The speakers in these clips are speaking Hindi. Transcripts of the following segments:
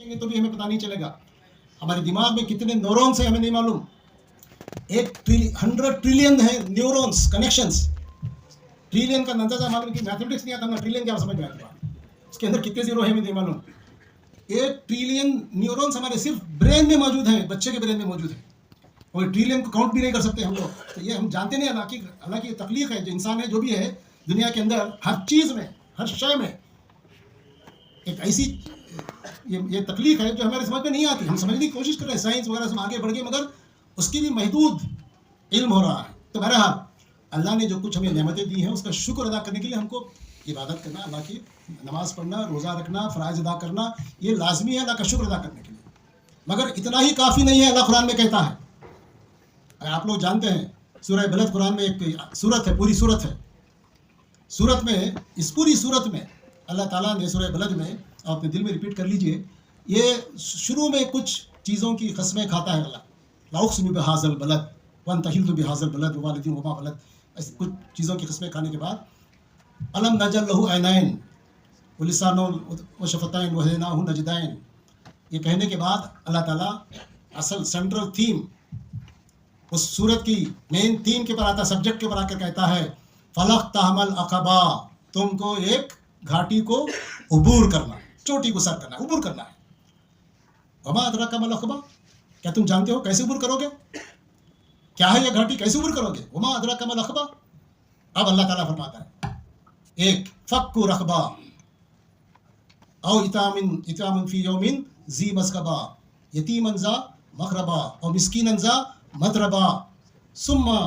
सोचेंगे तो भी हमें पता नहीं चलेगा। हमारे दिमाग में कितने न्यूरॉन्स हैं हमें नहीं मालूम। 100 ट्रिलियन है न्यूरॉन्स कनेक्शंस। ट्रिलियन का अंदाजा मालूम कि मैथमेटिक्स नहीं आता ना, ट्रिलियन क्या समझ में आती बात। उसके अंदर कितने जीरो है हमें नहीं मालूम। 1 ट्रिलियन न्यूरॉन्स हमारे सिर्फ ब्रेन में मौजूद हैं, बच्चे के ब्रेन में मौजूद है। और ट्रिलियन को काउंट भी नहीं कर सकते हम लोग। तो ये हम जानते नहीं। हालांकि तकलीफ है, जो इंसान है जो भी है दुनिया के अंदर, हर चीज़ में, हर शय में एक ऐसी ये तकलीफ है जो हमारे समझ में नहीं आती। हम समझने की कोशिश कर रहे हैं, साइंस वगैरह से आगे बढ़ गए, मगर उसकी भी महदूद इल्म हो रहा है। तो बहरहाल अल्लाह ने जो कुछ हमें नेमतें दी हैं उसका शुक्र अदा करने के लिए हमको इबादत करना, अल्लाह की नमाज़ पढ़ना, रोज़ा रखना, फ़राइज़ अदा करना, ये लाजमी है अल्लाह का शुक्र अदा करने के लिए। मगर इतना ही काफ़ी नहीं है। अल्लाह कुरान में कहता है, आप लोग जानते हैं सूरह बलद कुरान में एक सूरत है, पूरी सूरत है। सूरत में, इस पूरी सूरत में अल्लाह ताला ने सूरह बलद में, आप अपने दिल में रिपीट कर लीजिए, ये शुरू में कुछ चीज़ों की कसमें खाता है अल्लाह। लाउक़सिमु बिहाज़ल बलद वन तहिल्लु बिहाज़ल बलद व वालिदिन वमा वलद, ऐसी कुछ चीज़ों की कसमें खाने के बाद अलम नजल लहू ऐनैन व लिसानन व शफ़तैन व हदैनाहु नजदैन, ये कहने के बाद अल्लाह ताला असल सेंट्रल थीम, उस सूरत की मेन थीम के ऊपर आता, सब्जेक्ट के ऊपर आकर कहता है फलक तहमल अक़बा, तुमको एक घाटी को उबूर करना, चोटी को सर करना, उबूर करना है। वमा अदराका मल अक़बा, क्या तुम जानते हो कैसे उबूर करोगे? क्या है यह घाटी, कैसे उबूर करोगे? वमा अदराका मल अक़बा। अब अल्लाह ताला फरमाता है, एक फक्कु रक़बा औ इतामिन फी यौमिन ज़ी मस्क़बा यतीमन ज़ा मक़रबा और मिस्कीनन ज़ा मतरबा सुम्मा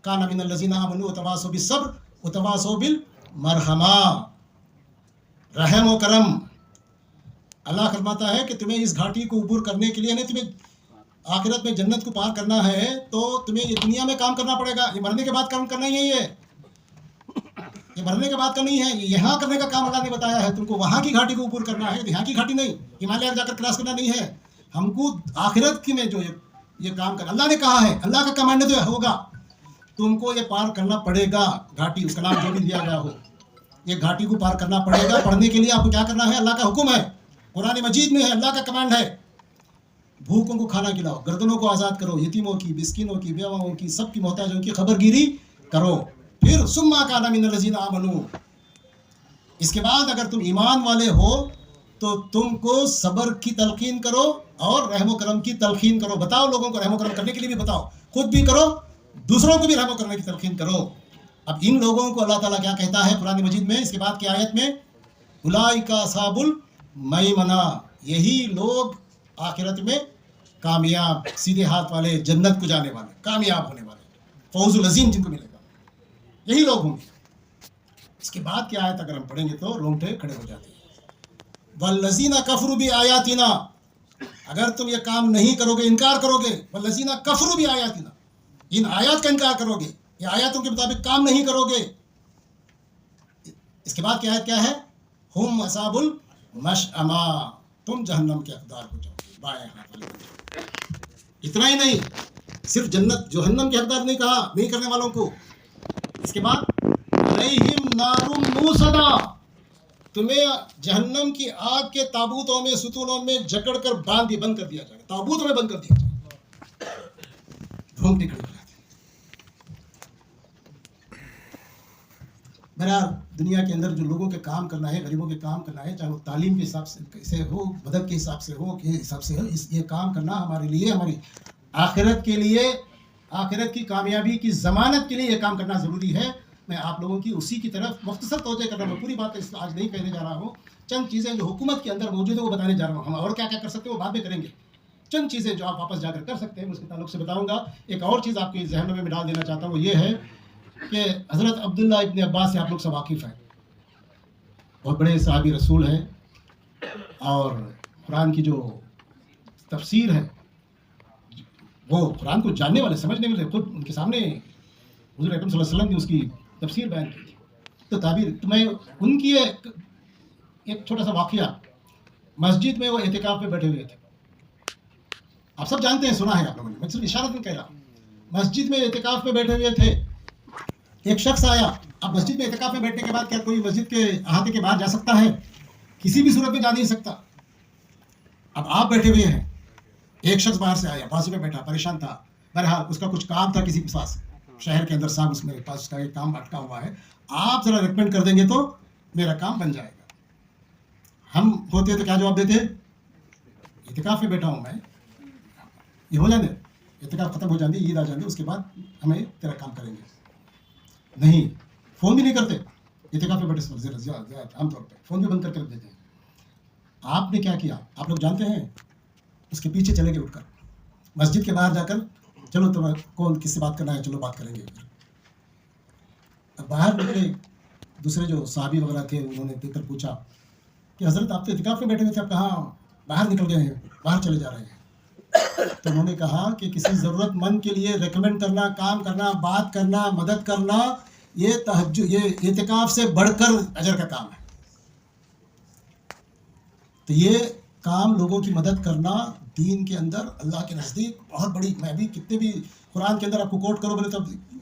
काना मिनल लज़ीना आमनू व तवासौ बिस्सब्र व तवासौ बिल मरहमा। रहम व करम। अल्लाह फरमाता है कि तुम्हें इस घाटी को उबूर करने के लिए, नहीं तुम्हें आखिरत में जन्नत को पार करना है तो तुम्हें ये दुनिया में काम करना पड़ेगा। ये मरने के बाद काम करना ही है, ये मरने के बाद का नहीं है, ये यहाँ करने का काम अल्लाह ने बताया है। तुमको वहाँ की घाटी को उबूर करना है, यहाँ की घाटी नहीं, हिमालय जाकर क्रॉस करना नहीं है। हमको आखिरत की में जो ये काम कर अल्लाह ने कहा है, अल्लाह का कमांड जो होगा, तुमको ये पार करना पड़ेगा। घाटी, उसका नाम जो भी दिया गया हो, ये घाटी को पार करना पड़ेगा। पढ़ने के लिए आपको क्या करना है? अल्लाह का हुक्म है, कुरान मजीद में है, अल्लाह का कमांड है। भूखों को खाना खिलाओ, गर्दनों को आज़ाद करो, यतीमों की, मिस्कीनों की, बेवाओं की, सबकी मोहताजों की खबरगिरी करो। फिर सुम्मा काना मिनल लज़ीना आमनू, इसके बाद अगर तुम ईमान वाले हो तो तुमको सब्र की तलकीन करो और रहमो करम की तलकीन करो। बताओ लोगों को, रहमो करम करने के लिए भी बताओ, खुद भी करो, दूसरों को भी रहमो करने की तलकीन करो। अब इन लोगों को अल्लाह ताला क्या कहता है कुरान मजीद में, इसके बाद की आयत में, उलाइका अस्हाबुल मैमना, यही लोग आखिरत में कामयाब, सीधे हाथ वाले, जन्नत को जाने वाले, कामयाब होने वाले, फौजुल अज़ीम जिनको मिलेगा, यही लोग होंगे। इसके बाद की आयत अगर हम पढ़ेंगे तो रोंगटे खड़े हो जाते हैं। वल्लज़ीना कफ़रू भी आयातिना, अगर तुम ये काम नहीं करोगे, इनकार करोगे, वल्लज़ीना कफ़रू भी आयातिना, इन आयत का इनकार करोगे, ये आयतों के मुताबिक काम नहीं करोगे। इसके बाद की आयत क्या है? हुम असाबुल मशअमा, तुम जहन्नम के हकदार हो जाओगे, बाएं हाथ वाले। इतना ही नहीं, सिर्फ जन्नत जहन्नम के हकदार नहीं कहा, नहीं करने वालों को। इसके बाद अलैहिम नारुम मूसदा, तुम्हें जहन्नम की आग के ताबूतों में, सुतूनों में जकड़ कर बंद कर दिया जाएगा, ताबूतों में बंद कर दिया जाएगा। रोंगटे खड़े हो जाते। बहरहाल दुनिया के अंदर जो लोगों के काम करना है, गरीबों के काम करना है, चाहे वो तालीम के हिसाब से हो, मदद के हिसाब से हो, के हिसाब से हो, ये काम करना हमारे लिए, हमारी आखिरत के लिए, आखिरत की कामयाबी की ज़मानत के लिए ये काम करना ज़रूरी है। मैं आप लोगों की उसी की तरफ मुख्तसर तवज्जो कर रहा हूँ। पूरी बात आज नहीं कहने जा रहा हूँ। चंद चीज़ें जो हुकूमत के अंदर मौजूद है वो बताने जा रहा हूँ। हम और क्या क्या कर सकते हैं वो बाद में करेंगे। चंद चीज़ें जो आप वापस जाकर कर सकते हैं उसके ताल्लुक से बताऊँगा। एक और चीज़ आपके जहन में डाल देना चाहता हूँ, वो ये है कि हज़रत अब्दुल्ला इब्न अब्बास से आप लोग सब वाकिफ़ हैं, बहुत बड़े सहाबी रसूल हैं और कुरान की जो तफसीर है वो कुरान को जानने वाले, समझने वाले, खुद उनके सामने हुज़ूर अकरम सल्लल्लाहु अलैहि वसल्लम ने उसकी तफसीर बयान की थी। तो ताबीर, तो मैं उनकी एक छोटा सा वाक़या, मस्जिद में वो एहतिकाफ में बैठे हुए थे। आप सब जानते हैं, सुना है आप लोगों ने, मैं सिर्फ इशारत में कह रहा हूँ। मस्जिद में एहतिकाफ में बैठे हुए थे, एक शख्स आया। अब मस्जिद में एहतिकाफ में बैठने के बाद क्या कोई मस्जिद के अहाते के बाहर जा सकता है? किसी भी सूरत में जा नहीं सकता। अब आप बैठे हुए हैं, एक शख्स बाहर से आया, बाजू में बैठा, परेशान था, बहरहाल उसका कुछ काम था किसी के पास, शहर के अंदर साहब उसमें पास उसका एक काम अटका हुआ है, आप जरा रिकमेंड कर देंगे तो मेरा काम बन जाएगा। हम होते तो क्या जवाब देते? इतिकाफ में बैठा हूँ मैं, ये हो जाने, इतिकाफ खत्म हो जाती, ईद आ जाती, उसके बाद हमें तेरा काम करेंगे। नहीं, फ़ोन भी नहीं करते, इतिकाफ में बैठे आमतौर पर फ़ोन भी बंद करके रख देते हैं। आपने क्या किया, आप लोग जानते हैं? उसके पीछे चले गए उठकर, मस्जिद के बाहर जाकर, चलो तुम कौन किससे बात करना है, चलो बात करेंगे। अब बाहर निकले, दूसरे जो साहबी वगैरह थे उन्होंने देखकर पूछा कि हज़रत आप तो इतिकाफ में बैठे हुए थे, आप कहाँ बाहर निकल गए हैं, बाहर चले जा रहे हैं? तो उन्होंने कहा कि किसी ज़रूरतमंद के लिए रेकमेंड करना, काम करना, बात करना, मदद करना, ये तहज्जुद, ये इतिकाफ से बढ़कर अजर का काम है। तो ये काम, लोगों की मदद करना, दीन के अंदर अल्लाह के नज़दीक बहुत बड़ी, मैं भी कितने भी कुरान के अंदर आपको कोट करो बोले तो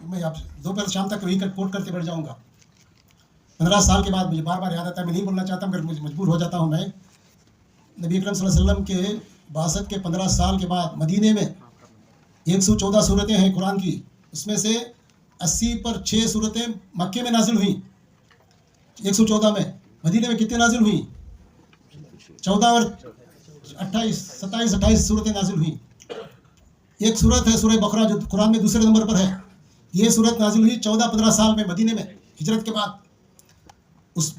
मैं आप दोपहर शाम तक वही कोट करते बैठ जाऊँगा। 15 साल के बाद मुझे बार बार याद आता है, मैं नहीं बोलना चाहता मगर मुझे मजबूर हो जाता हूँ मैं। नबी अकरम सल्लल्लाहु अलैहि वसल्लम के बासत के 15 साल के बाद मदीने में 114 सूरतें हैं कुरान की, उसमें से 80 पर 6 सूरतें मक्के में नाजिल हुई, 114 में। मदीने में कितने नाजिल हुई? 14 और 27-28 सूरतें नाजिल हुई। एक सूरत है सूरह बकरा जो कुरान में दूसरे नंबर पर है, ये सूरत नाजिल हुई 14-15 साल में मदीने में, हिजरत के बाद।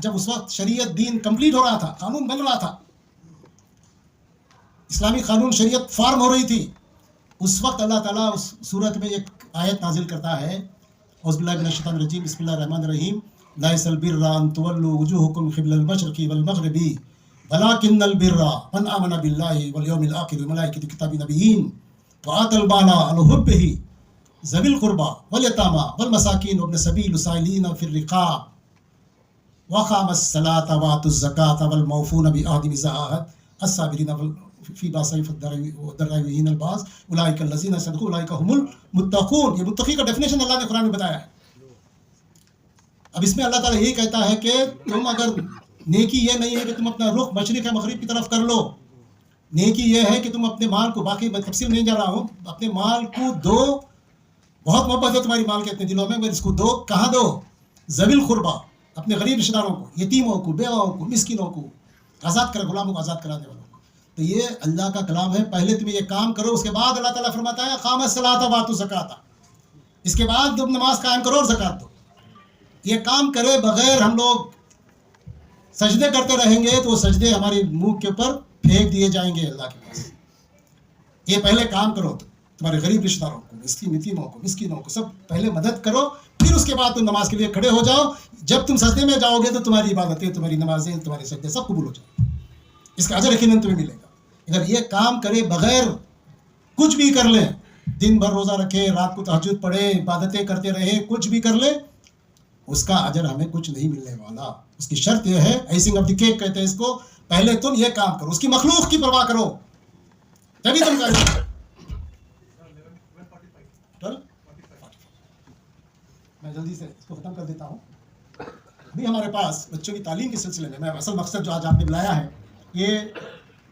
जब उस वक्त शरीयत दीन कंप्लीट हो रहा था, कानून बन रहा था, इस्लामी कानून शरीयत फॉर्म हो रही थी, उस वक्त अल्लाह ताला उस सूरत में एक आयत नाजिल करता है, औज़ुबिल्लाहि मिनश्शैतानिर रजीम, बिस्मिल्लाहिर रहमानिर रहीम, लाइसल बिर्रा अन तुवल्लू वुजूहकुम क़िबलल मशरिक़ि वल मग़रिबि वलाकिन्नल बिर्रा मन आमना बिल्लाहि वल यौमिल आखिर व मलाइकति किताबि नबिय्यीन व आतल माला अला हुब्बिही ज़विल क़ुर्बा वल यतामा वल मसाकीन वब्न सबील साइलीन फिर रिक़ाब व क़ामस सलाता व आतुज़ ज़काता वल मौफ़ून बि अहदिहिम इज़ा आहद अस्साबिरीन फी बासि दर्राइहिनल बास उलाइका लज़ीना सदक़ू उलाइका हुमुल मुत्तक़ून। ये मुत्तक़ी का डेफिनेशन अल्लाह ने कुरान में बताया है। अब इसमें अल्लाह ताला यही कहता है कि तुम अगर, नेकी ये नहीं है कि तुम अपना रुख मशरिक़ या मग़रिब की तरफ कर लो, नेकी ये है कि तुम अपने माल को, बाकी मैं तफसील नहीं जा रहा हूँ, अपने माल को दो, बहुत मोहब्बत है तुम्हारी माल के अपने दिलों में, मगर इसको दो, कहाँ दो? ज़विल क़ुर्बा, अपने गरीब रिश्तेदारों को, यतीमों को, बेवाओं को, मिस्किनों को, आज़ाद कर, गुलामों को आज़ाद कराने वालों को। तो ये अल्लाह का कलाम है। पहले तुम ये काम करो, उसके बाद अल्लाह ताला फरमाता है क़ामस सलाता व आतुज़ ज़काता, इसके बाद तुम नमाज कायम करो और ज़कात दो। ये काम करे बगैर हम लोग सजदे करते रहेंगे तो वो सजदे हमारे मुंह के ऊपर फेंक दिए जाएंगे अल्लाह के पास। ये पहले काम करो, तुम्हारे गरीब रिश्तेदारों को, यतीमों को, मिस्किनों को, सब पहले मदद करो, फिर उसके बाद तुम नमाज के लिए खड़े हो जाओ। जब तुम सजदे में जाओगे तो तुम्हारी इबादतें, तुम्हारी नमाजें, तुम्हारे सजदे सब कबूल हो जाएंगे, इसका अजर यकीनन तुम्हें मिलेगा। अगर ये काम करे बगैर कुछ भी कर ले, दिन भर रोज़ा रखे, रात को तहज्जुद पढ़े, इबादतें करते रहे, कुछ भी कर ले, उसका अजर हमें कुछ नहीं मिलने वाला। उसकी शर्त यह है, आइसिंग ऑफ द केक कहते हैं इसको, पहले तुम ये काम करो, उसकी मखलूक की परवाह करो, तभी तुम करोगे। मैं जल्दी से इसको ख़त्म कर देता हूँ। अभी हमारे पास बच्चों की तालीम के सिलसिले में, मैं असल मकसद जो आज आपने बुलाया है, ये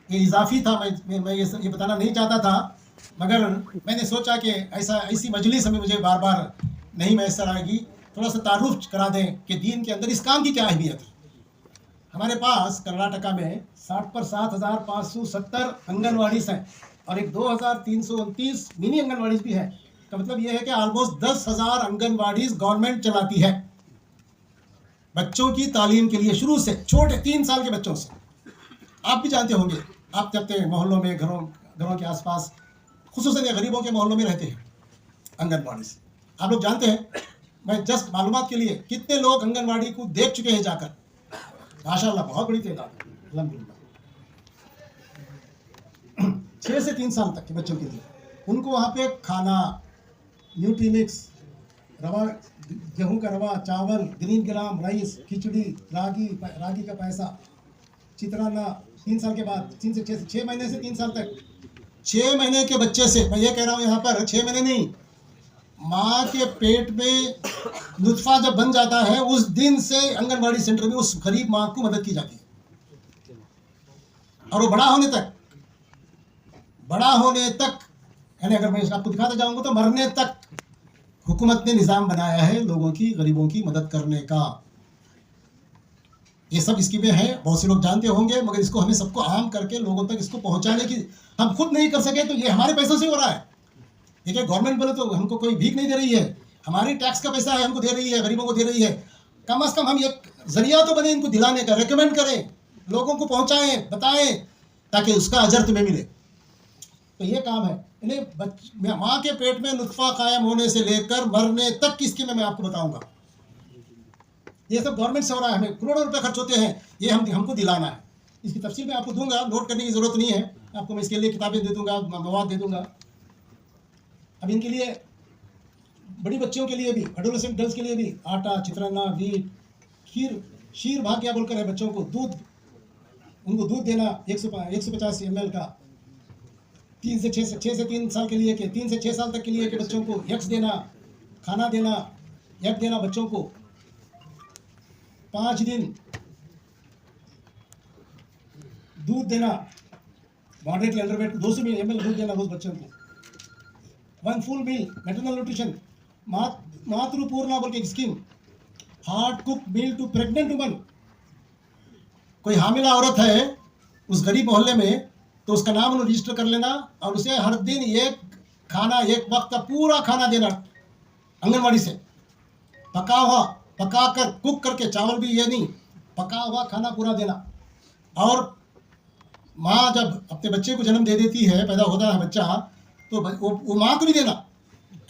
इजाफी था, मैं ये बताना नहीं चाहता था, मगर मैंने सोचा कि ऐसी मजलिस हमें मुझे बार बार नहीं मैसर आएगी, थोड़ा सा तारुफ करा दें कि दीन के अंदर इस काम की क्या अहमियत है। हमारे पास कर्नाटका में 60 पर 7,570 आंगनवाड़ीज़ हैं और एक 2,329 मिनी आंगनवाड़ीज़ भी है। का मतलब ये है कि ऑलमोस्ट 10,000 आंगनवाड़ीज़ गवर्नमेंट चलाती है बच्चों की तालीम के लिए, शुरू से छोटे 3 साल के बच्चों से। आप भी जानते होंगे, आप अपने मोहल्लों में, घरों के आसपास, खुसूसन गरीबों के मोहल्लों में रहते हैं आंगनवाड़ी से, आप लोग जानते हैं। मैं जस्ट मालूमात के लिए, कितने लोग आंगनवाड़ी को देख चुके हैं जाकर, माशाल्लाह बहुत बड़ी तादाद है अल्हम्दुलिल्लाह। 6 से 3 साल तक के बच्चों के लिए उनको वहाँ पे खाना, न्यूट्रीमिक्स, रवा, गेहूं का रवा, चावल, ग्रीन ग्राम राइस, खिचड़ी, रागी का पैसा, चित्राना, 3 साल के बाद, 3 से 6 महीने से 3 साल तक, 6 महीने के बच्चे से, मैं ये कह रहा हूँ यहाँ पर 6 महीने नहीं, माँ के पेट में नुतफ़ा जब बन जाता है उस दिन से आंगनवाड़ी सेंटर में उस गरीब माँ को मदद की जाती है और वो बड़ा होने तक बड़ा होने तक, यानी अगर मैं आपको दिखाता जाऊंगा तो मरने तक हुकूमत ने निज़ाम बनाया है लोगों की, गरीबों की मदद करने का। ये सब स्कीमें हैं, बहुत से लोग जानते होंगे, मगर इसको हमें सबको आम करके लोगों तक इसको पहुंचाने की, हम खुद नहीं कर सके तो ये हमारे पैसों से हो रहा है। देखिए गवर्नमेंट बोले तो हमको कोई भीख नहीं दे रही है, हमारी टैक्स का पैसा है, हमको दे रही है, गरीबों को दे रही है। कम से कम हम एक जरिया तो बने इनको दिलाने का, रेकमेंड करें, लोगों को पहुंचाएं, बताएं, ताकि उसका अजर तुम्हें मिले। तो ये काम है। इन्हें माँ के पेट में नुत्फा कायम होने से लेकर मरने तक की स्कीम मैं आपको बताऊंगा। ये सब गवर्नमेंट से हो रहा है, हमें करोड़ों रुपए खर्च होते हैं, ये हमको दिलाना है। इसकी तफसील मैं आपको दूंगा, नोट करने की जरूरत नहीं है आपको, मैं इसके लिए किताबें दे दूंगा, मवाद दे दूंगा। अब इनके लिए, बड़ी बच्चियों के लिए भी, एडोलेसेंट गर्ल्स के लिए भी आटा, चित्राना, वीट, खीर, शीर भाग्या बोलकर है बच्चों को दूध, उनको दूध देना 150 ml का, 3 से 3 साल के लिए के 3 से 6 साल तक के लिए के बच्चों को यक्स देना, खाना देना, यक देना बच्चों को 5 दिन, दूध देना, मॉडरेटली अंडरवेट 200 ml दूध देना रोज बच्चों को, 1 full meal, maternal nutrition, Matripurna बोल के एक scheme, hard cook meal to pregnant woman. कोई हामिला औरत है उस गरीब मोहल्ले में, तो उसका नाम उन्हें रजिस्टर कर लेना और उसे हर दिन एक खाना, एक वक्त का पूरा खाना देना आंगनवाड़ी से, पका कर, कुक करके, चावल भी ये नहीं, पका हुआ खाना पूरा देना। और माँ जब अपने बच्चे को जन्म दे देती है, पैदा होता है बच्चा, तो वो माँ को भी देना,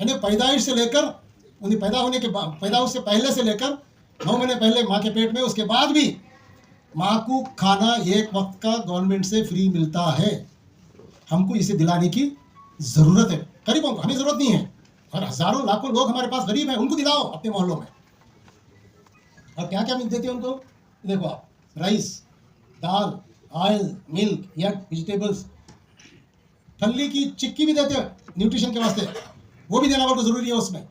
यानी पैदाइश से लेकर, उन्हें पैदाइश से पहले से लेकर 9 महीने पहले माँ के पेट में, उसके बाद भी माँ को खाना एक वक्त का गवर्नमेंट से फ्री मिलता है। हमको इसे दिलाने की ज़रूरत है, गरीबों को, हमें ज़रूरत नहीं है, और हज़ारों लाखों लोग हमारे पास गरीब हैं, उनको दिलाओ अपने मोहल्लों में। और क्या क्या मिल देते हैं उनको, देखो आप, राइस, दाल, ऑयल, मिल्क, एग, वेजिटेबल्स, फली की चिक्की भी देते हैं न्यूट्रिशन के वास्ते, वो भी देना बहुत ज़रूरी है उसमें।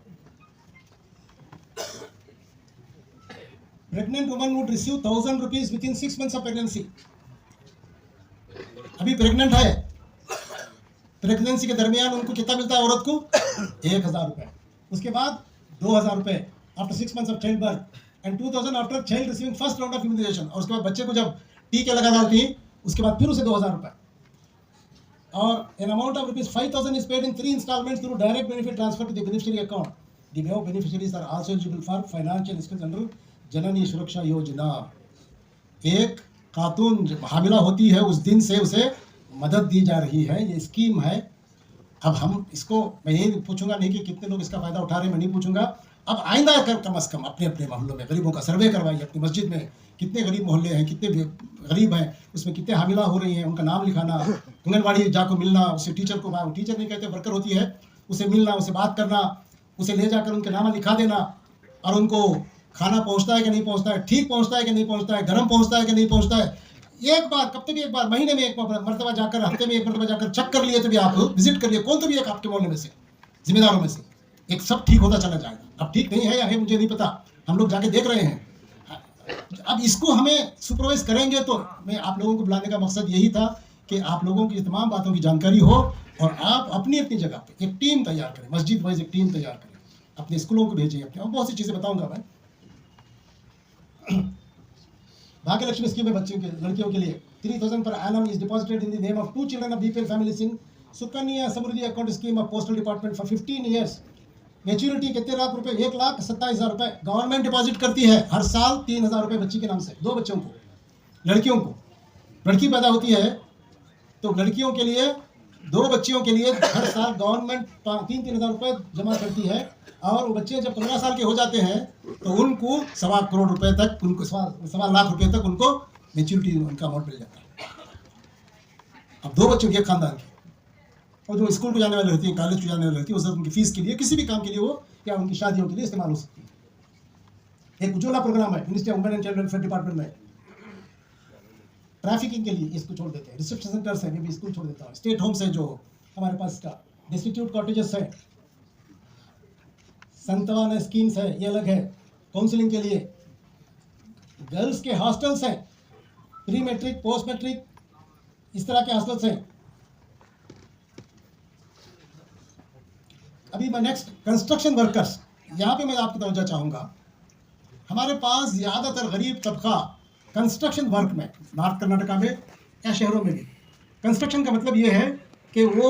Pregnant woman would receive 1000 rupees with in 6 months of pregnancy. अभी प्रेग्नेंट है, प्रेगनेंसी के दरमियान उनको कितना मिलता है औरत को? 1000 रुपए। उसके बाद 2000 रुपए after 6 months of child birth, and 2000 after child receiving first round of immunization. और उसके बाद बच्चे को जब टीके लगा डालती है, उसके बाद फिर उसे 2000 रुपए। और an amount of ₹5000 is paid in 3 installments through direct benefit transfer to the beneficiary account. द above beneficiaries are also eligible for financial assistance under Janani Suraksha Yojana. एक खातून जब हामिला होती है उस दिन से उसे मदद दी जा रही है, ये स्कीम है। अब हम इसको, मैं ये पूछूंगा नहीं कि कितने लोग इसका फायदा उठा रहे हैं, मैं नहीं पूछूंगा। अब आइंदा कम से कम अपने अपने मोहल्लों में गरीबों का सर्वे करवाइए, अपनी मस्जिद में कितने गरीब मोहल्ले हैं, कितने गरीब हैं, उसमें कितने हामिला हो रही हैं, उनका नाम लिखाना, आंगनबाड़ी जाको मिलना, उसे टीचर को, टीचर नहीं कहते, वर्कर होती है, उसे मिलना, उसे बात करना, उसे ले जाकर उनके नाम लिखा देना, और उनको खाना पहुंचता है कि नहीं पहुंचता है, ठीक पहुंचता है कि नहीं पहुंचता है, गर्म पहुंचता है कि नहीं पहुंचता है, एक बार, कब तक एक बार, महीने में एक मरतबा जाकर, हफ्ते में एक मरतबा जाकर चेक कर लिए, तो भी आप विजिट करिए, कौन तो भी एक आपके मोहल्ले में से, जिम्मेदारों में से एक, सब ठीक होता चला जाएगा। अब ठीक नहीं है या है मुझे नहीं पता, हम लोग जाके देख रहे हैं। अब इसको हमें सुपरवाइज करेंगे, तो मैं आप लोगों को बुलाने का मकसद यही था कि आप लोगों की तमाम बातों की जानकारी हो, और आप अपनी अपनी जगह पे एक टीम तैयार करें, मस्जिद वाइज एक टीम तैयार करें, अपने स्कूलों को भेजिए, अपने, और बहुत सी चीज़ें बताऊंगा मैं। भाग्य लक्ष्मी स्कीम है बच्चों के, लड़कियों के लिए 3000 per annum is deposited in the name of 2 children of BPL families in Sukanya Samriddhi account scheme of postal department for 15 years। Maturity कितने लाख रुपए? 1,27,000 रुपए गवर्नमेंट डिपॉजिट करती है हर साल, 3000 रुपए बच्ची के नाम से, 2 बच्चों को, लड़कियों को, लड़की पैदा होती है तो लड़कियों के लिए, 2 बच्चियों के लिए हर साल गवर्नमेंट 3,000 रुपए जमा करती है। और वो बच्चे जब 15 साल के हो जाते हैं तो उनको 1.25 करोड़ रुपए तक, उनको 1.25 लाख रुपए तक उनको मेच्योरिटी उनका अमाउंट मिल जाता है। अब 2 बच्चों के खानदान के, और जो स्कूल को जाने वाले रहती है, कॉलेज को जाने वाले रहती है, वो उनकी फीस के लिए, किसी भी काम के लिए वो, या उनकी शादियों के लिए इस्तेमाल हो सकती है। एक उज्ज्वला प्रोग्राम है ministry of women and child welfare department में, ट्रैफिकिंग के लिए इसको छोड़ देते हैं। रिसेप्शन सेंटर्स है, मैं भी स्कूल छोड़ देता हूँ। स्टेट होम्स है जो हमारे पास का, डिस्ट्रीब्यूट कॉटेजेस है, संतवान स्कीम्स है, ये अलग है, काउंसलिंग के लिए। गर्ल्स के हॉस्टल्स हैं, प्री मैट्रिक, पोस्ट मैट्रिक, इस तरह के हॉस्टल्स हैं। अभी मैं नेक्स्ट कंस्ट्रक्शन वर्कर्स, यहाँ पे मैं आपको तवज्जो चाहूँगा। हमारे पास ज़्यादातर गरीब तबका कंस्ट्रक्शन वर्क में, नॉर्थ कर्नाटका में या शहरों में भी, कंस्ट्रक्शन का मतलब ये है कि वो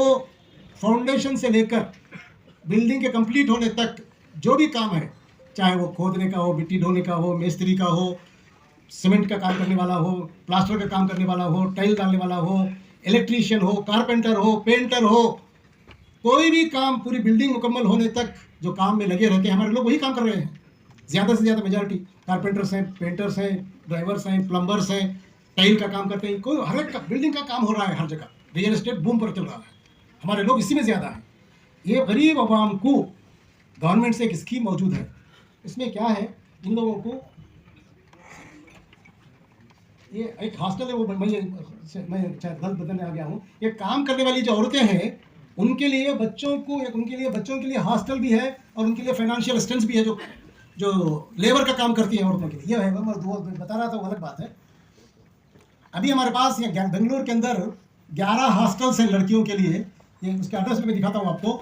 फाउंडेशन से लेकर बिल्डिंग के कंप्लीट होने तक जो भी काम है, चाहे वो खोदने का हो, मिट्टी ढोने का हो, मिस्त्री का हो, सीमेंट का काम करने वाला हो, प्लास्टर का काम करने वाला हो, टाइल डालने वाला हो, इलेक्ट्रीशियन हो, कारपेंटर हो, पेंटर हो, कोई भी काम पूरी बिल्डिंग मुकम्मल होने तक जो काम में लगे रहते हैं, हमारे लोग वही काम कर रहे हैं। ज़्यादा से ज़्यादा मेजॉरिटी कारपेंटर्स हैं, पेंटर्स हैं, ड्राइवर्स हैं, प्लम्बर्स हैं, टाइल का काम करते हैं। कोई हर एक बिल्डिंग का काम हो रहा है हर जगह, रियल एस्टेट बूम पर चल रहा है, हमारे लोग इसी में ज़्यादा हैं। ये गरीब आवाम को गवर्नमेंट से एक स्कीम मौजूद है, इसमें क्या है, इन लोगों को ये एक हॉस्टल है, वो मैं शायद गलत बताने आ गया हूँ। ये काम करने वाली जो औरतें हैं उनके लिए बच्चों के लिए हॉस्टल भी है और उनके लिए फाइनेंशियल असिस्टेंस भी है, जो लेबर का काम करती है औरतों के लिए। ये है, मैं बता रहा था, वो अलग बात है। अभी हमारे पास ये बेंगलुरु के अंदर 11 हॉस्टल्स हैं लड़कियों के लिए। ये उसके एड्रेस मैं दिखाता हूँ आपको,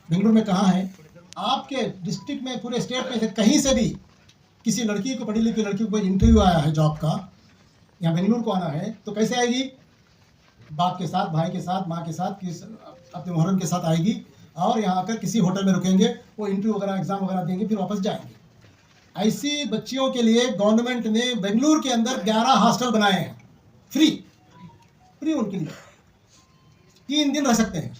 बेंगलुरु में कहाँ है। आपके डिस्ट्रिक्ट में, पूरे स्टेट में से कहीं से भी किसी लड़की को, पढ़ी लिखी लड़की को कोई इंटरव्यू आया है जॉब का, यहाँ बेंगलुरु को आना है, तो कैसे आएगी? बाप के साथ, भाई के साथ, माँ के साथ, अपने मुहर्रम के साथ आएगी और यहाँ आकर किसी होटल में रुकेंगे, वो इंटरव्यू वगैरह, एग्ज़ाम वगैरह देंगे, फिर वापस जाएंगे। ऐसी बच्चियों के लिए गवर्नमेंट ने बेंगलुरु के अंदर 11 हॉस्टल बनाए हैं, फ्री उनके लिए। 3 दिन रह सकते हैं,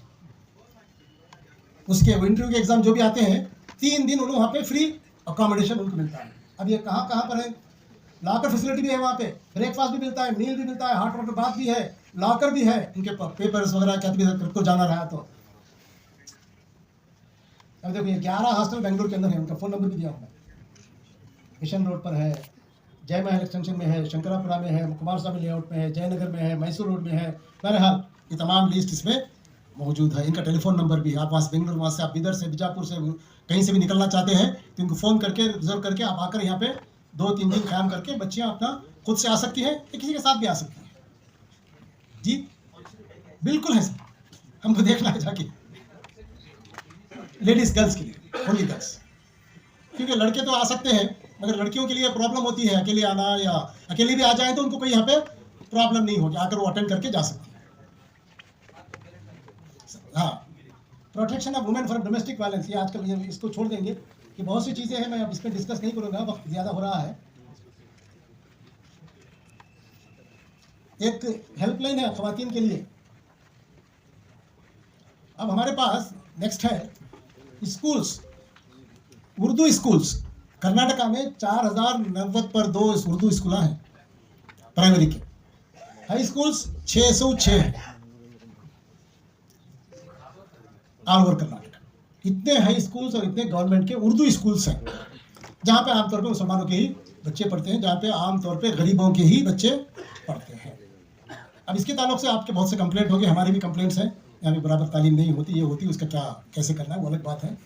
उसके इंटरव्यू के एग्ज़ाम जो भी आते हैं, 3 दिन उन्हें वहाँ पे फ्री अकोमोडेशन उनको मिलता है। अब ये कहाँ पर है? लॉकर फैसिलिटी भी है वहाँ पे, ब्रेकफास्ट भी मिलता है, मील भी मिलता है, हॉट वाटर बाथ भी है, लॉकर भी है, उनके पेपर्स वगैरह क्या भी जाना रहा तो। अब देखो, ये 11 हॉस्टल बेंगलुरु के अंदर है, उनका फ़ोन नंबर भी दिया हुआ है। मिशन रोड पर है, जय महल एक्सटेंशन में है, शंकरापुरा में है, कुमार स्वामी लेआउट में है, जयनगर में है, मैसूर रोड में है। बहरहाल ये तमाम लिस्ट इसमें मौजूद है। इनका टेलीफोन नंबर भी, आप वहाँ से बेंगलुरु, वहाँ से आप इधर से, बीजापुर से, कहीं से भी निकलना चाहते हैं तो इनको फ़ोन करके रिजर्व करके आप आकर यहाँ पे 2-3 दिन क़याम करके बच्चियाँ अपना खुद से आ सकती हैं या किसी के साथ भी आ सकती हैं। जी बिल्कुल है सर, हमको देखना है जाके, लेडीज़ गर्ल्स के लिए, ओनली गर्ल्स। क्योंकि लड़के तो आ सकते हैं, मगर लड़कियों के लिए प्रॉब्लम होती है अकेले आना, या अकेले भी आ जाए तो उनको कोई यहाँ पे प्रॉब्लम नहीं होगी, आकर वो अटेंड करके जा सकती है। हाँ, protection of women from domestic violence, ये आजकल ये इसको छोड़ देंगे कि बहुत सी चीज़ें हैं, मैं अब इस पर डिस्कस नहीं करूँगा, वक्त ज़्यादा हो रहा है। एक हेल्पलाइन है ख़वातीन के लिए। अब हमारे पास नेक्स्ट है स्कूल्स, उर्दू स्कूल्स। कर्नाटका में 4090 पर 2 उर्दू स्कूल हैं प्राइमरी के। हाई स्कूल्स 606 हैं ऑल ओवर कर्नाटका। इतने हाई स्कूल्स और इतने गवर्नमेंट के उर्दू स्कूल्स हैं जहाँ पे आमतौर पे मुसलमानों के ही बच्चे पढ़ते हैं, जहाँ पे आमतौर पे गरीबों के ही बच्चे पढ़ते हैं। अब इसके ताल्लुक से आपके बहुत से कंप्लेंट होंगे, हमारी भी कंप्लेंट्स हैं, यहाँ पे बराबर तालीम नहीं होती, ये होती, उसका क्या कैसे करना है वो अलग बात है।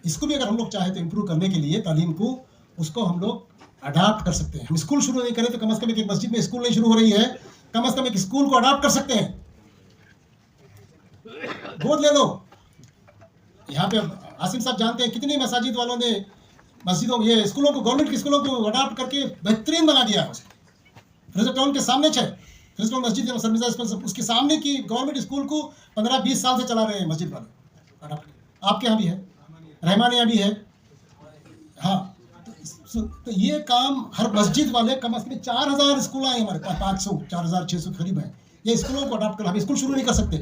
इसको भी अगर हम लोग चाहें तो इम्प्रूव करने के लिए तालीम को, उसको हम लोग अडाप्ट कर सकते हैं। हम स्कूल शुरू नहीं करें तो कम अज़ कम एक मस्जिद में स्कूल नहीं शुरू हो रही है, कम अज़ कम एक स्कूल को अडाप्ट कर सकते हैं, गोद ले लो। यहाँ पे आसिम साहब जानते हैं कितनी मसाजिद वालों ने मस्जिदों, ये स्कूलों को, गवर्नमेंट के स्कूलों को अडाप्ट करके बेहतरीन बना दिया है। फ्रेजर टाउन के सामने फ्रेजर टाउन मस्जिद है, सर्विस उसके सामने की गवर्नमेंट स्कूल को 15-20 साल से चला रहे हैं मस्जिद वाले अडाप्ट। आपके यहाँ भी है, रहमान यहाँ भी है। हाँ, तो ये काम हर मस्जिद वाले, कम अज़ कम 4000 स्कूल आए हमारे पास, 500 4600 करीब है। ये स्कूलों को अडाप्ट कर, हम स्कूल शुरू नहीं कर सकते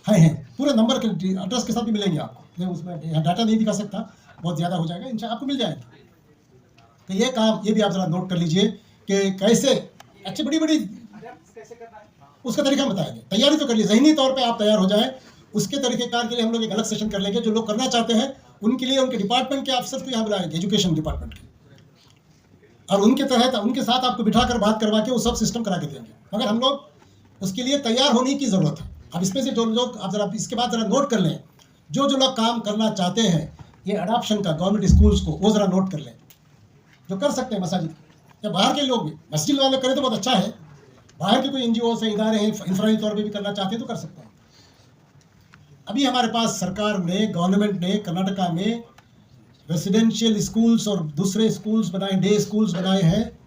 हैं पूरे नंबर के एड्रेस के साथ भी मिलेंगे आपको। मैं उसमें यहाँ डाटा नहीं दिखा सकता, बहुत ज़्यादा हो जाएगा, इंशाल्लाह आपको मिल जाएगा। तो ये काम, ये भी आप ज़रा नोट कर लीजिए कि कैसे अच्छी बड़ी उसका तरीका हम बताएंगे। तैयारी तो कर लीजिए, ज़हनी तौर पे आप तैयार हो जाएं। उसके तरीक़ेकार के लिए हम लोग एक अलग सेशन कर लेंगे। जो लोग करना चाहते हैं उनके लिए उनके डिपार्टमेंट के अफसर को यहाँ बुलाएंगे, एजुकेशन डिपार्टमेंट के, और उनके तहत उनके साथ आपको बिठाकर बात करवा के वो सब सिस्टम करा के देंगे। मगर हम लोग उसके लिए तैयार होने की ज़रूरत है। अब इसमें से जो लोग, आप ज़रा इसके बाद ज़रा नोट कर लें, जो लोग काम करना चाहते हैं ये अडाप्शन का गवर्नमेंट स्कूल्स को, वो ज़रा नोट कर लें, जो कर सकते हैं मसाजिद या बाहर के लोग भी। मस्जिद वाले करें तो बहुत अच्छा है, बाहर के कोई NGO से इदारे हैं, इंफ्रादी तौर पर भी करना चाहते हैं तो कर सकते हैं। अभी हमारे पास सरकार ने, गवर्नमेंट ने कर्नाटका में रेसिडेंशियल स्कूल्स और दूसरे स्कूल्स बनाए, डे स्कूल्स बनाए हैं।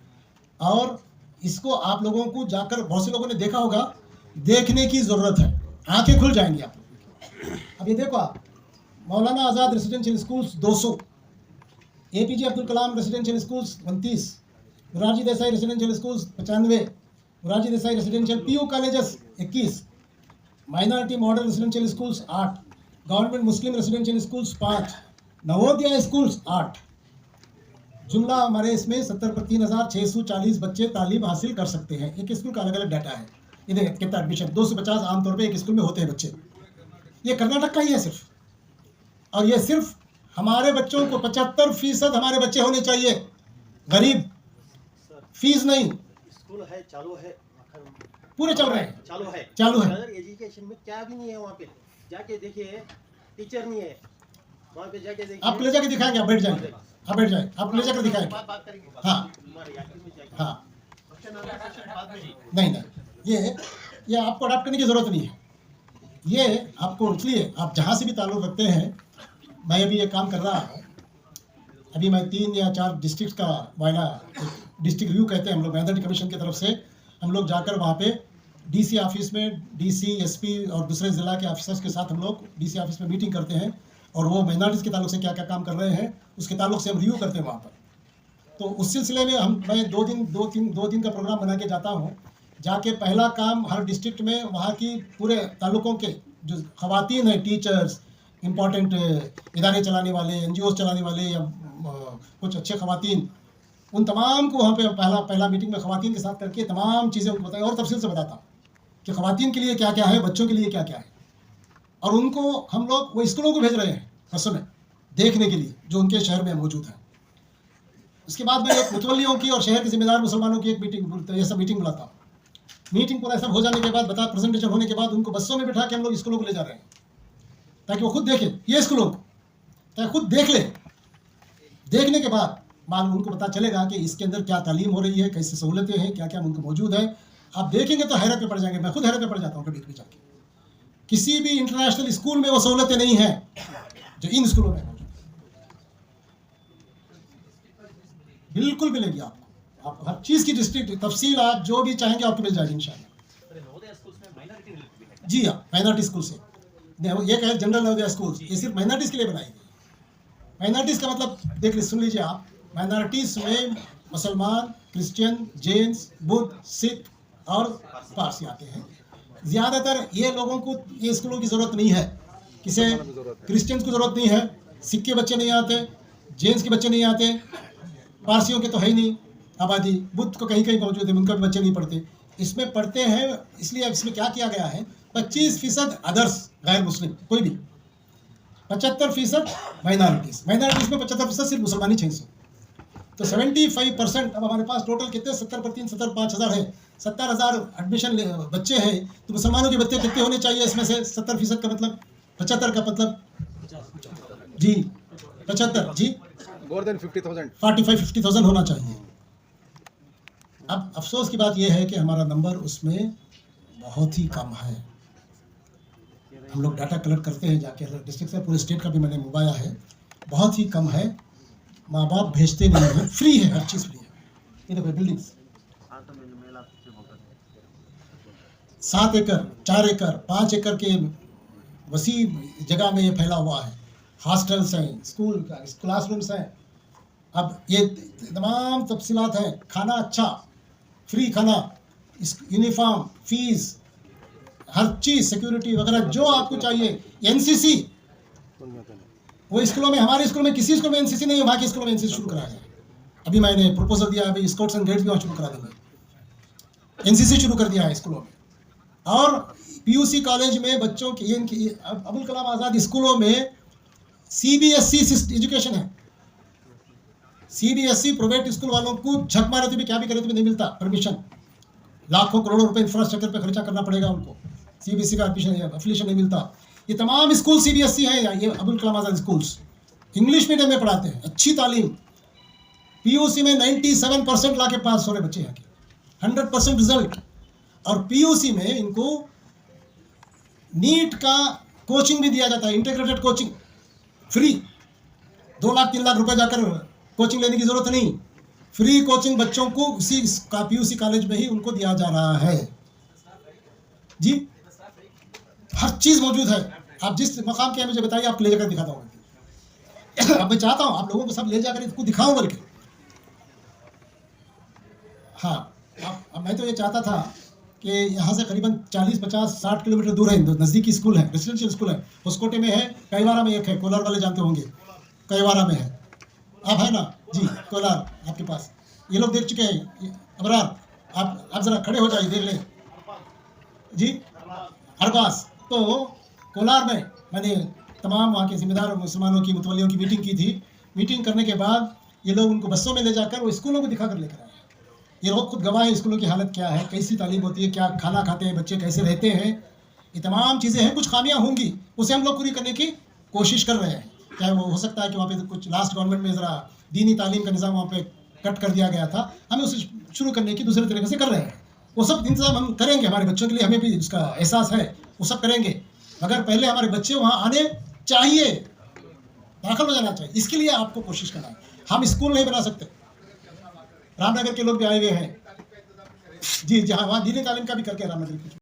और इसको आप लोगों को जाकर, बहुत से लोगों ने देखा होगा, देखने की ज़रूरत है, आंखें खुल जाएंगी आप लोगों की। अब ये देखो आप, Maulana Azad residential schools 200, APJ Abdul Kalam residential schools 29, Morarji Desai residential schools 95, Morarji Desai residential PU colleges 21, minority model residential schools 8, government Muslim residential schools 5, Navodaya schools 8। जुमला हमारे इसमें 70 पर 3640 बच्चे तालीम हासिल कर सकते हैं। एक स्कूल का अलग अलग डाटा है, ये देखिए कितना एडमिशन, 250 आमतौर पे एक स्कूल में होते हैं बच्चे। ये कर्नाटक का ही है सिर्फ, और ये सिर्फ हमारे बच्चों को 75% हमारे बच्चे होने चाहिए गरीब, फीस नहीं। स्कूल है, चालू है, पूरे चल रहे हैं, चालू है। अगर एजुकेशन में क्या भी नहीं है वहाँ पे जाके देखिए, टीचर नहीं है वहाँ पे जाके देखिए। आप ले जाके दिखाएंगे, आप बैठ जाएंगे, आप बैठ जाए, आप ले जाकर दिखाएंगे। बात करेंगे। हाँ हाँ, नहीं, ये आपको अडाप्ट करने की ज़रूरत नहीं है। ये आपको, इसलिए आप जहाँ से भी ताल्लुक़ रखते हैं, मैं अभी ये काम कर रहा हूँ। अभी मैं 3 या 4 डिस्ट्रिक्ट का वायला, डिस्ट्रिक्ट रिव्यू कहते हैं हम लोग, माइनॉरिटी कमीशन की तरफ से हम लोग जाकर वहाँ पे DC ऑफिस में DC, SP और दूसरे ज़िला के ऑफिसर्स के साथ हम लोग DC ऑफिस में मीटिंग करते हैं, और वो माइनॉरिटीज़ के ताल्लुक से क्या क्या काम कर रहे हैं उसके ताल्लुक से हम रिव्यू करते हैं वहाँ पर। तो उस सिलसिले में मैं 2 दिन का प्रोग्राम बना के जाता हूँ। जाके पहला काम हर डिस्ट्रिक्ट में वहाँ की पूरे ताल्लुकों के जो ख़वातीन हैं, टीचर्स, इम्पॉर्टेंट इदारे चलाने वाले, NGOs चलाने वाले, या कुछ अच्छे ख़वातीन, उन तमाम को वहाँ पे पहला मीटिंग में ख़वातीन के साथ करके तमाम चीज़ें उनको बताएं, और तफसील से बताता हूँ कि ख़वातीन के लिए क्या क्या है, बच्चों के लिए क्या क्या है। और उनको हम लोग वो स्कूलों को भेज रहे हैं बसों में देखने के लिए जो उनके शहर में मौजूद है। उसके बाद मैं एक मुतवल्लियों की और शहर के जिम्मेदार मुसलमानों की एक मीटिंग बुलाता हूँ। मीटिंग पूरा सब हो जाने के बाद, प्रेजेंटेशन होने के बाद, उनको बसों में बिठा के हम लोग स्कूलों को ले जा रहे हैं, ताकि वो खुद देखें ये स्कूलों को, ताकि खुद देख ले। देखने के बाद मालूम उनको पता चलेगा कि इसके अंदर क्या तालीम हो रही है, कैसे सहूलतें हैं, क्या क्या उनको मौजूद है। आप देखेंगे तो हैरत में पड़ जाएंगे। मैं खुद हैरत में पड़ जाता हूँ कभी कभी जाके। किसी भी इंटरनेशनल स्कूल में वो सहूलतें नहीं हैं जो इन स्कूलों में मौजूद है। बिल्कुल मिलेगी आपको हर चीज़ की डिस्ट्रिक्ट तफसील, आप जो भी चाहेंगे आपको मिल जाएगी इंशाल्लाह। जी हाँ, माइनॉरिटी स्कूल से ये कहे जनरल नवोदय स्कूल, ये सिर्फ माइनॉरिटीज़ के लिए बनाई गई। माइनॉरिटीज़ का मतलब देख लीजिए, सुन लीजिए आप, माइनॉरिटीज़ में मुसलमान, क्रिश्चियन, जैन्स, बुद्ध, सिख और पारसी आते हैं। ज़्यादातर ये लोगों को ये स्कूलों की ज़रूरत नहीं है। किसे? क्रिश्चियंस को ज़रूरत नहीं है, सिख के बच्चे नहीं आते, जैन्स के बच्चे नहीं आते, पारसियों के तो है ही नहीं आबादी, बुद्ध को कहीं कहीं मौजूद है, उनका भी बच्चे नहीं पढ़ते। इसमें पढ़ते हैं, इसलिए इसमें क्या किया गया है, 25% अदर्स, गैर मुस्लिम कोई भी, 75% माइनॉरिटीज़ में 75% सिर्फ मुसलमानी 600, तो 75%। अब हमारे पास टोटल कितने, 70 पर 3 5,000 है, 70,000 एडमिशन बच्चे हैं, तो मुसलमानों के बच्चे कितने होने चाहिए इसमें से? 70% का मतलब 75 का मतलब जी 75 जी, more than 50,000, 45-50,000 होना चाहिए। अब अफसोस की बात यह है कि हमारा नंबर उसमें बहुत ही कम है। हम लोग डाटा कलेक्ट करते हैं जाके डिस्ट्रिक्ट से, पूरे स्टेट का भी मैंने मंगवाया है, बहुत ही कम है। माँ बाप भेजते नहीं हैं, फ्री है, हर चीज़ फ्री है। ये देखो बिल्डिंग्स 7 एकड़, 4 एकड़, 5 एकड़ के वसी जगह में ये फैला हुआ है। हॉस्टल्स हैं, स्कूल क्लासरूम्स हैं। अब ये तमाम तफसीलात हैं। खाना अच्छा, फ्री खाना, यूनिफॉर्म, फीस, हर चीज़, सिक्योरिटी वगैरह जो आपको चाहिए। NCC वो स्कूलों में, हमारे स्कूल में किसी स्कूल में NCC नहीं है, वहाँ के स्कूलों में NCC शुरू कराया है। अभी मैंने प्रपोजल दिया है, अभी स्काउट्स एंड गाइड्स भी वहाँ शुरू करा देंगे। NCC शुरू कर दिया है स्कूलों में। और PUC कॉलेज में बच्चों की अब्दुल कलाम आज़ाद स्कूलों में CBSE एजुकेशन है। CBSE प्राइवेट स्कूल वालों को झक मारे तो भी क्या भी करे तो भी नहीं मिलता परमिशन। लाखों करोड़ों रुपए इंफ्रास्ट्रक्चर पे खर्चा करना पड़ेगा उनको, CBSE का एफिलिएशन नहीं मिलता। ये तमाम स्कूल CBSE हैं, ये Abdul Kalam Azad schools English medium में पढ़ाते हैं, अच्छी तालीम। PUC में 97% ला के पास हो रहे बच्चे यहाँ के, 100% रिजल्ट। और PUC में इनको नीट का कोचिंग भी दिया जाता है, integrated coaching free. 2 lakh 3 lakh रुपए जाकर कोचिंग लेने की जरूरत नहीं, फ्री कोचिंग बच्चों को उसी पीयूसी कॉलेज में ही उनको दिया जा रहा है जी। हर चीज़ मौजूद है। आप जिस मकाम के मुझे बताइए, आपको ले जाकर दिखाता हूँ। अब मैं चाहता हूँ आप लोगों को सब ले जाकर इसको दिखाऊं करके। हाँ, अब मैं तो ये चाहता था कि यहाँ से करीबन 40, 50, 60 किलोमीटर दूर है, नज़दीकी स्कूल है, रेसिडेंशियल स्कूल है। होस्कोटे में है, कैवारा में एक है, कोलार वाले जानते होंगे, कैवारा में है। आप है ना जी, कोलार आपके पास, ये लोग देख चुके हैं। अबरार, आप ज़रा खड़े हो जाइए, देख लें जी। अरबास, तो कोलार में मैंने तमाम वहाँ के जिम्मेदार मुसलमानों की मुतवलियों की मीटिंग की थी। मीटिंग करने के बाद ये लोग उनको बसों में ले जाकर वो स्कूलों को दिखा कर लेकर आए। ये लोग खुद गवाह हैं स्कूलों की हालत क्या है, कैसी तालीम होती है, क्या खाना खाते हैं बच्चे, कैसे रहते हैं। ये तमाम चीज़ें हैं, कुछ खामियां होंगी, उसे हम लोग पूरी करने की कोशिश कर रहे हैं। चाहे वो हो सकता है कि वहाँ पे कुछ लास्ट गवर्नमेंट में ज़रा दीनी तालीम का निज़ाम वहाँ पे कट कर दिया गया था, हमें उसे शुरू करने की दूसरे तरीके से कर रहे हैं। वो सब इंतज़ाम हम करेंगे, हमारे बच्चों के लिए हमें भी उसका एहसास है, वो सब करेंगे। मगर पहले हमारे बच्चे वहाँ आने चाहिए, दाखिल हो जाना चाहिए। इसके लिए आपको कोशिश करना है। हम स्कूल नहीं बना सकते। रामनगर के लोग भी आए हुए हैं जी, जहाँ वहाँ दीनी तालीम का भी करके रामनगर